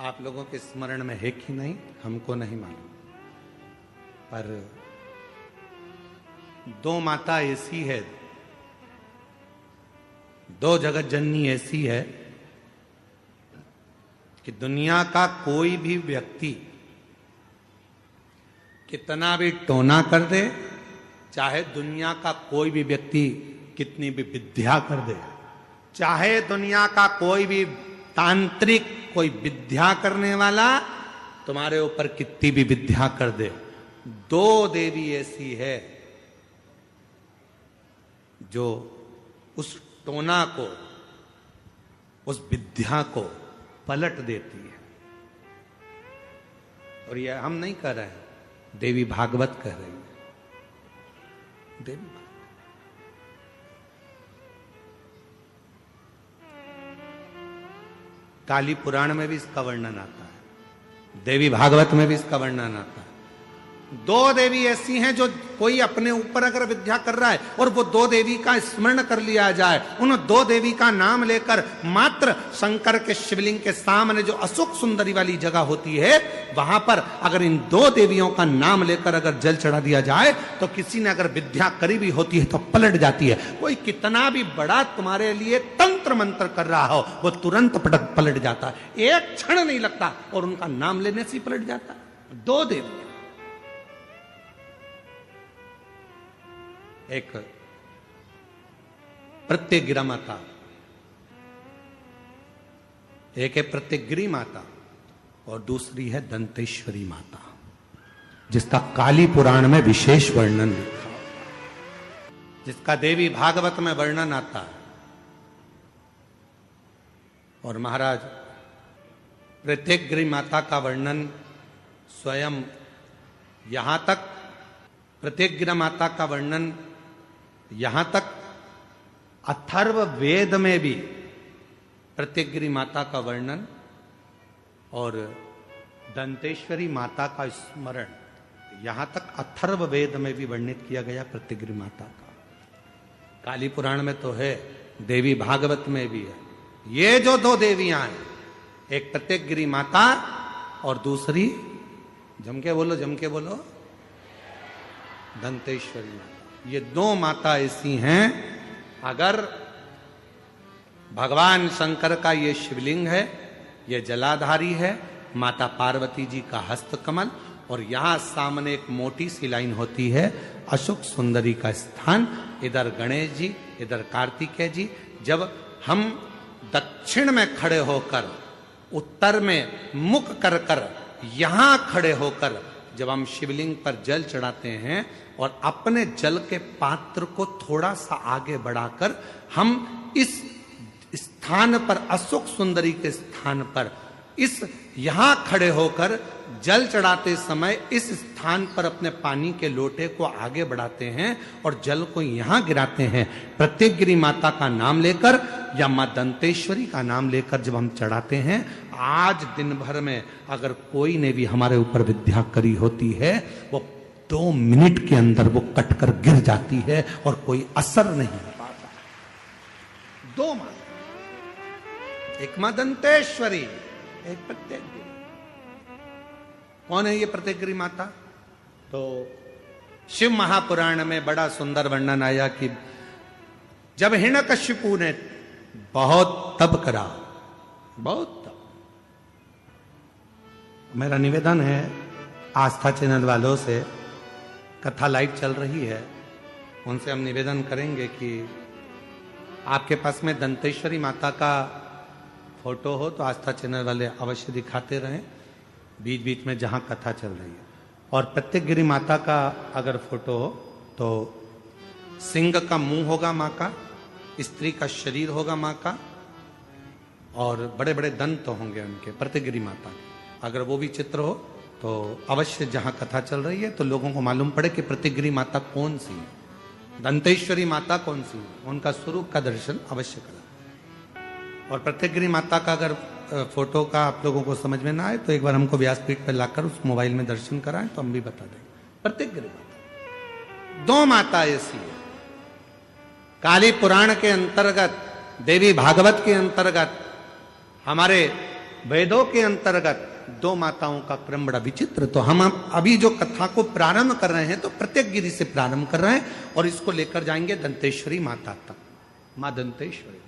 आप लोगों के स्मरण में है कि नहीं हमको नहीं मालूम, पर दो माता ऐसी है, दो जगत जननी ऐसी है कि दुनिया का कोई भी व्यक्ति कितना भी टोना कर दे, चाहे दुनिया का कोई भी व्यक्ति कितनी भी विद्या कर दे, चाहे दुनिया का कोई भी तांत्रिक कोई विद्या करने वाला तुम्हारे ऊपर कितनी भी विद्या कर दे, दो देवी ऐसी है जो उस टोना को, उस विद्या को पलट देती है। और यह हम नहीं कह रहे हैं, देवी भागवत कह रही है। देवी काली पुराण में भी इसका वर्णन आता है, देवी भागवत में भी इसका वर्णन आता है। दो देवी ऐसी हैं जो कोई अपने ऊपर अगर विद्या कर रहा है और वो दो देवी का स्मरण कर लिया जाए, उन दो देवी का नाम लेकर मात्र शंकर के शिवलिंग के सामने जो अशोक सुंदरी वाली जगह होती है, वहां पर अगर इन दो देवियों का नाम लेकर अगर जल चढ़ा दिया जाए तो किसी ने अगर विद्या करी भी होती है तो पलट जाती है। कोई कितना भी बड़ा तुम्हारे लिए तंत्र मंत्र कर रहा हो, वो तुरंत पलट जाता है, एक क्षण नहीं लगता और उनका नाम लेने से ही पलट जाता है। दो देवी, एक प्रत्यगिरा माता, एक है प्रत्यगिरी माता और दूसरी है दंतेश्वरी माता, जिसका काली पुराण में विशेष वर्णन लिखा, जिसका देवी भागवत में वर्णन आता है। और महाराज प्रत्यगिरी माता का वर्णन स्वयं यहां तक, प्रत्यगिरा माता का वर्णन यहां तक अथर्व वेद में भी प्रत्यगिरी माता का वर्णन और दंतेश्वरी माता का स्मरण यहां तक अथर्व वेद में भी वर्णित किया गया प्रत्यगिरी माता का। काली पुराण में तो है, देवी भागवत में भी है। ये जो दो देवियां हैं, एक प्रत्यगिरी माता और दूसरी, जम के बोलो, दंतेश्वरी माता। ये दो माता ऐसी हैं, अगर भगवान शंकर का ये शिवलिंग है, ये जलाधारी है, माता पार्वती जी का हस्तकमल, और यहां सामने एक मोटी सी लाइन होती है अशोक सुंदरी का स्थान, इधर गणेश जी, इधर कार्तिकेय जी। जब हम दक्षिण में खड़े होकर, उत्तर में मुख कर यहां खड़े होकर जब हम शिवलिंग पर जल चढ़ाते हैं और अपने जल के पात्र को थोड़ा सा आगे बढ़ाकर हम इस स्थान पर, अशोक सुंदरी के स्थान पर, इस यहां खड़े होकर जल चढ़ाते समय इस स्थान पर अपने पानी के लोटे को आगे बढ़ाते हैं और जल को यहां गिराते हैं। प्रत्यगिरी माता का नाम लेकर या मां दंतेश्वरी का नाम लेकर जब हम चढ़ाते हैं, आज दिन भर में अगर कोई ने भी हमारे ऊपर विद्या करी होती है, वो 2 मिनट के अंदर वो कटकर गिर जाती है और कोई असर नहीं हो पाता। दो मां, एक मां दंतेश्वरी, एक प्रत्यगिरी। कौन है ये प्रत्यगिरी माता? तो शिव महापुराण में बड़ा सुंदर वर्णन आया कि जब हिरण्यकशिपु ने बहुत तप करा, बहुत तप। मेरा निवेदन है आस्था चैनल वालों से, कथा लाइव चल रही है, उनसे हम निवेदन करेंगे कि आपके पास में दंतेश्वरी माता का फोटो हो तो आस्था चैनल वाले अवश्य दिखाते रहें बीच बीच में जहां कथा चल रही है। और प्रत्यगिरी माता का अगर फोटो हो तो सिंह का मुंह होगा मां का, स्त्री का शरीर होगा मां का, और बड़े बड़े दंत होंगे उनके, प्रत्यगिरी माता के। अगर वो भी चित्र हो तो अवश्य जहां कथा चल रही है तो लोगों को मालूम पड़े कि प्रत्यगिरी माता कौन सी है, दंतेश्वरी माता कौन सी है, उनका स्वरूप का दर्शन अवश्य करें। और प्रत्यगिरी माता का अगर फोटो का आप लोगों को समझ में ना आए तो एक बार हमको व्यासपीठ पर लाकर उस मोबाइल में दर्शन कराएं तो हम भी बता देंगे। प्रत्यगिरी माता, दो माता ऐसी है। काली पुराण के अंतर्गत, देवी भागवत के अंतर्गत हमारे वेदों के अंतर्गत दो माताओं का क्रम बड़ा विचित्र। तो हम अभी जो कथा को प्रारंभ कर रहे हैं तो प्रत्येकगिरी से प्रारंभ कर रहे हैं और इसको लेकर जाएंगे दंतेश्वरी माता तक। मां दंतेश्वरी।